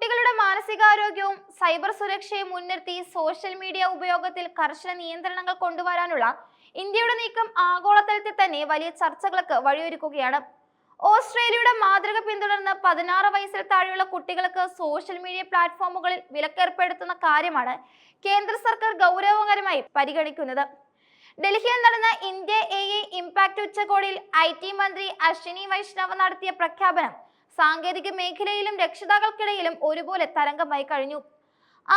കുട്ടികളുടെ മാനസികാരോഗ്യവും സൈബർ സുരക്ഷയും മുൻനിർത്തി സോഷ്യൽ മീഡിയ ഉപയോഗത്തിൽ കർശന നിയന്ത്രണങ്ങൾ കൊണ്ടുവരാനുള്ള ഇന്ത്യയുടെ നീക്കം ആഗോളതലത്തിൽ തന്നെ വലിയ ചർച്ചകൾക്ക് വഴിയൊരുക്കുകയാണ്. ഓസ്ട്രേലിയയുടെ മാതൃക പിന്തുടർന്ന് 16 വയസ്സിൽ താഴെയുള്ള കുട്ടികൾക്ക് സോഷ്യൽ മീഡിയ പ്ലാറ്റ്ഫോമുകളിൽ വിലക്കേർപ്പെടുത്തുന്ന കാര്യമാണ് കേന്ദ്ര സർക്കാർ ഗൗരവകരമായി പരിഗണിക്കുന്നത്. ഡൽഹിയിൽ നടന്ന ഇന്ത്യ AI ഇംപാക്ട് ഉച്ചകോടിയിൽ IT മന്ത്രി അശ്വിനി വൈഷ്ണവ് നടത്തിയ പ്രഖ്യാപനം സാങ്കേതിക മേഖലയിലും രക്ഷിതാക്കൾക്കിടയിലും ഒരുപോലെ തരംഗമായി കഴിഞ്ഞു.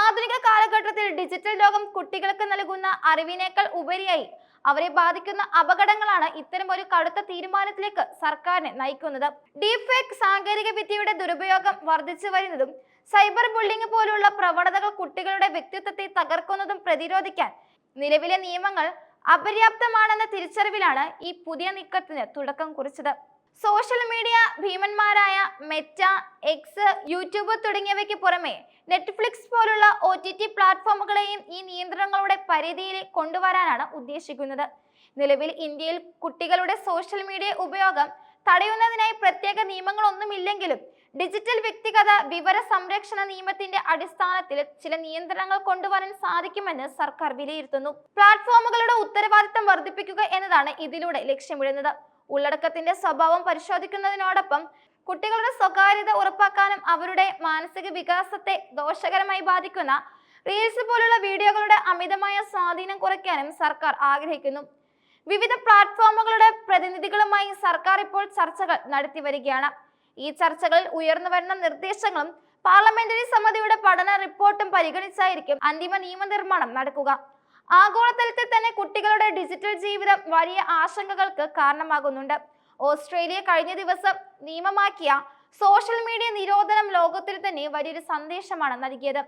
ആധുനിക കാലഘട്ടത്തിൽ ഡിജിറ്റൽ ലോകം കുട്ടികൾക്ക് നൽകുന്ന അറിവിനേക്കാൾ ഉപരിയായി അവരെ ബാധിക്കുന്ന അപകടങ്ങളാണ് ഇത്തരം ഒരു കടുത്ത തീരുമാനത്തിലേക്ക് സർക്കാരിനെ നയിക്കുന്നത്. ഡീപ് ഫേക്ക് സാങ്കേതിക വിദ്യയുടെ ദുരുപയോഗം വർദ്ധിച്ചു വരുന്നതും സൈബർ ബുള്ളിംഗ് പോലുള്ള പ്രവണതകൾ കുട്ടികളുടെ വ്യക്തിത്വത്തെ തകർക്കുന്നതും പ്രതിരോധിക്കാൻ നിലവിലെ നിയമങ്ങൾ അപര്യാപ്തമാണെന്ന തിരിച്ചറിവിലാണ് ഈ പുതിയ നീക്കത്തിന് തുടക്കം കുറിച്ചത്. സോഷ്യൽ മീഡിയ ഭീമന്മാരായ മെറ്റ, എക്സ്, യൂട്യൂബ് തുടങ്ങിയവയ്ക്ക് പുറമെ നെറ്റ്ഫ്ലിക്സ് പോലുള്ള OTT പ്ലാറ്റ്ഫോമുകളെയും ഈ നിയന്ത്രണങ്ങളുടെ പരിധിയിൽ കൊണ്ടുവരാനാണ് ഉദ്ദേശിക്കുന്നത്. നിലവിൽ ഇന്ത്യയിൽ കുട്ടികളുടെ സോഷ്യൽ മീഡിയ ഉപയോഗം തടയുന്നതിനായി പ്രത്യേക നിയമങ്ങളൊന്നുമില്ലെങ്കിലും ഡിജിറ്റൽ വ്യക്തിഗത വിവര സംരക്ഷണ നിയമത്തിന്റെ അടിസ്ഥാനത്തിൽ ചില നിയന്ത്രണങ്ങൾ കൊണ്ടുവരാൻ സാധിക്കുമെന്ന് സർക്കാർ വിലയിരുത്തുന്നു. പ്ലാറ്റ്ഫോമുകളുടെ ഉത്തരവാദിത്തം വർദ്ധിപ്പിക്കുക എന്നതാണ് ഇതിലൂടെ ലക്ഷ്യമിടുന്നത്. ഉള്ളടക്കത്തിന്റെ സ്വഭാവം പരിശോധിക്കുന്നതിനോടൊപ്പം കുട്ടികളുടെ സ്വകാര്യത ഉറപ്പാക്കാനും അവരുടെ മാനസിക വികാസത്തെ ദോഷകരമായി ബാധിക്കുന്ന റീൽസ് പോലുള്ള വീഡിയോകളുടെ അമിതമായ സ്വാധീനം കുറയ്ക്കാനും സർക്കാർ ആഗ്രഹിക്കുന്നു. വിവിധ പ്ലാറ്റ്ഫോമുകളുടെ പ്രതിനിധികളുമായി സർക്കാർ ഇപ്പോൾ ചർച്ചകൾ നടത്തി വരികയാണ്. ഈ ചർച്ചകളിൽ ഉയർന്നു വരുന്ന നിർദ്ദേശങ്ങളും പാർലമെന്ററി സമിതിയുടെ പഠന റിപ്പോർട്ടും പരിഗണിച്ചായിരിക്കും അന്തിമ നിയമനിർമ്മാണം നടക്കുക. ആഗോളതലത്തിൽ തന്നെ കുട്ടികളുടെ ഡിജിറ്റൽ ജീവിതം വലിയ ആശങ്കകൾക്ക് കാരണമാകുന്നുണ്ട്. ഓസ്ട്രേലിയ കഴിഞ്ഞ ദിവസം നിയമമാക്കിയ സോഷ്യൽ മീഡിയ നിരോധനം ലോകത്തിൽ തന്നെ വലിയൊരു സന്ദേശമാണ് നൽകിയത്.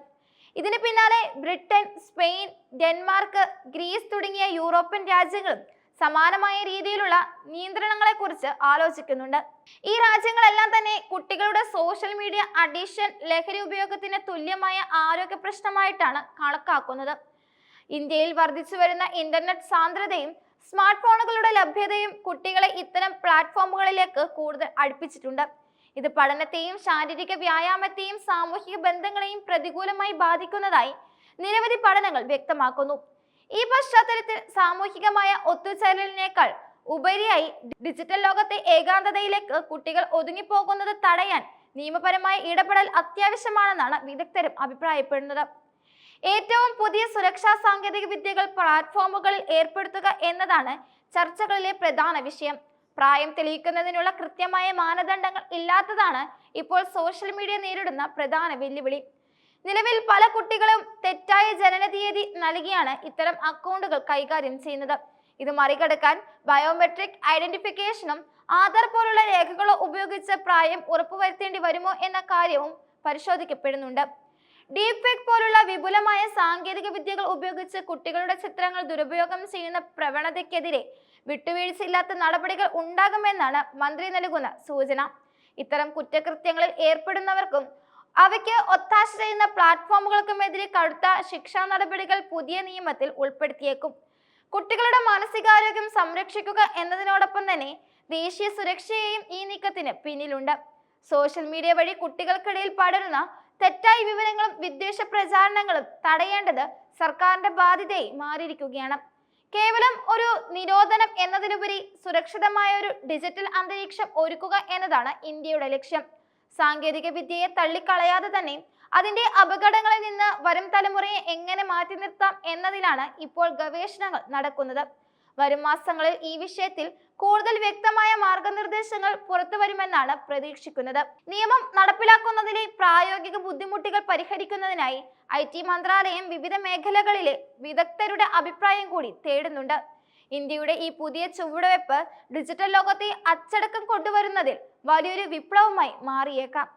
ഇതിന് പിന്നാലെ ബ്രിട്ടൻ, സ്പെയിൻ, ഡെൻമാർക്ക്, ഗ്രീസ് തുടങ്ങിയ യൂറോപ്യൻ രാജ്യങ്ങളും സമാനമായ രീതിയിലുള്ള നിയന്ത്രണങ്ങളെ കുറിച്ച് ആലോചിക്കുന്നുണ്ട്. ഈ രാജ്യങ്ങളെല്ലാം തന്നെ കുട്ടികളുടെ സോഷ്യൽ മീഡിയ അഡിക്ഷൻ, ലഹരി ഉപയോഗത്തിന് തുല്യമായ ആരോഗ്യ പ്രശ്നമായിട്ടാണ് കണക്കാക്കുന്നത്. ഇന്ത്യയിൽ വർദ്ധിച്ചു വരുന്ന ഇന്റർനെറ്റ് സാന്ദ്രതയും സ്മാർട്ട് ഫോണുകളുടെ ലഭ്യതയും കുട്ടികളെ ഇത്തരം പ്ലാറ്റ്ഫോമുകളിലേക്ക് കൂടുതൽ അടുപ്പിച്ചിട്ടുണ്ട്. ഇത് പഠനത്തെയും ശാരീരിക വ്യായാമത്തെയും സാമൂഹിക ബന്ധങ്ങളെയും പ്രതികൂലമായി ബാധിക്കുന്നതായി നിരവധി പഠനങ്ങൾ വ്യക്തമാക്കുന്നു. ഈ പശ്ചാത്തലത്തിൽ സാമൂഹികമായ ഒത്തുചേരലിനേക്കാൾ ഉപരിയായി ഡിജിറ്റൽ ലോകത്തെ ഏകാന്തതയിലേക്ക് കുട്ടികൾ ഒതുങ്ങിപ്പോകുന്നത് തടയാൻ നിയമപരമായ ഇടപെടൽ അത്യാവശ്യമാണെന്നാണ് വിദഗ്ധരും അഭിപ്രായപ്പെടുന്നത്. ഏറ്റവും പുതിയ സുരക്ഷാ സാങ്കേതിക വിദ്യകൾ പ്ലാറ്റ്ഫോമുകളിൽ ഏർപ്പെടുത്തുക എന്നതാണ് ചർച്ചകളിലെ പ്രധാന വിഷയം. പ്രായം തെളിയിക്കുന്നതിനുള്ള കൃത്യമായ മാനദണ്ഡങ്ങൾ ഇല്ലാത്തതാണ് ഇപ്പോൾ സോഷ്യൽ മീഡിയ നേരിടുന്ന പ്രധാന വെല്ലുവിളി. നിലവിൽ പല കുട്ടികളും തെറ്റായ ജനന തീയതി നൽകിയാണ് ഇത്തരം അക്കൗണ്ടുകൾ കൈകാര്യം ചെയ്യുന്നത്. ഇത് മറികടക്കാൻ ബയോമെട്രിക് ഐഡന്റിഫിക്കേഷനും ആധാർ പോലുള്ള രേഖകളോ ഉപയോഗിച്ച് പ്രായം ഉറപ്പുവരുത്തേണ്ടി വരുമോ എന്ന കാര്യവും പരിശോധിക്കപ്പെടുന്നുണ്ട്. ഡീപ് ഫേക്ക് പോലുള്ള വിപുലമായ സാങ്കേതിക വിദ്യകൾ ഉപയോഗിച്ച് കുട്ടികളുടെ ചിത്രങ്ങൾ ദുരുപയോഗം ചെയ്യുന്ന പ്രവണതയ്ക്കെതിരെ വിട്ടുവീഴ്ചയില്ലാത്ത നടപടികൾ ഉണ്ടാകുമെന്നാണ് മന്ത്രി നൽകുന്ന സൂചന. ഇത്തരം കുറ്റകൃത്യങ്ങളിൽ ഏർപ്പെടുന്നവർക്കും അവയ്ക്ക് ഒത്താശ ചെയ്യുന്ന പ്ലാറ്റ്ഫോമുകൾക്കുമെതിരെ കടുത്ത ശിക്ഷാ നടപടികൾ പുതിയ നിയമത്തിൽ ഉൾപ്പെടുത്തിയേക്കും. കുട്ടികളുടെ മാനസികാരോഗ്യം സംരക്ഷിക്കുക എന്നതിനോടൊപ്പം തന്നെ ദേശീയ സുരക്ഷയെയും ഈ നീക്കത്തിന് പിന്നിലുണ്ട്. സോഷ്യൽ മീഡിയ വഴി കുട്ടികൾക്കിടയിൽ പടരുന്ന തെറ്റായ വിവരങ്ങളും വിദ്വേഷ പ്രചാരണങ്ങളും തടയേണ്ടത് സർക്കാരിന്റെ ബാധ്യതയായി മാറിയിരിക്കുകയാണ്. കേവലം ഒരു നിരോധനം എന്നതിലുപരി സുരക്ഷിതമായ ഒരു ഡിജിറ്റൽ അന്തരീക്ഷം ഒരുക്കുക എന്നതാണ് ഇന്ത്യയുടെ ലക്ഷ്യം. സാങ്കേതിക വിദ്യയെ തള്ളിക്കളയാതെ തന്നെ അതിന്റെ അപകടങ്ങളിൽ നിന്ന് വരും തലമുറയെ എങ്ങനെ മാറ്റി നിർത്താം എന്നതിലാണ് ഇപ്പോൾ ഗവേഷണങ്ങൾ നടക്കുന്നത്. വരും മാസങ്ങളിൽ ഈ വിഷയത്തിൽ കൂടുതൽ വ്യക്തമായ മാർഗനിർദ്ദേശങ്ങൾ പുറത്തു വരുമെന്നാണ് പ്രതീക്ഷിക്കുന്നത്. നിയമം നടപ്പിലാക്കുന്നതിലെ പ്രായോഗിക ബുദ്ധിമുട്ടുകൾ പരിഹരിക്കുന്നതിനായി IT മന്ത്രാലയം വിവിധ മേഖലകളിലെ വിദഗ്ധരുടെ അഭിപ്രായം കൂടി തേടുന്നുണ്ട്. ഇന്ത്യയുടെ ഈ പുതിയ ചുവടുവെപ്പ് ഡിജിറ്റൽ ലോകത്തെ അച്ചടക്കം കൊണ്ടുവരുന്നതിൽ വലിയൊരു വിപ്ലവമായി മാറിയേക്കാം.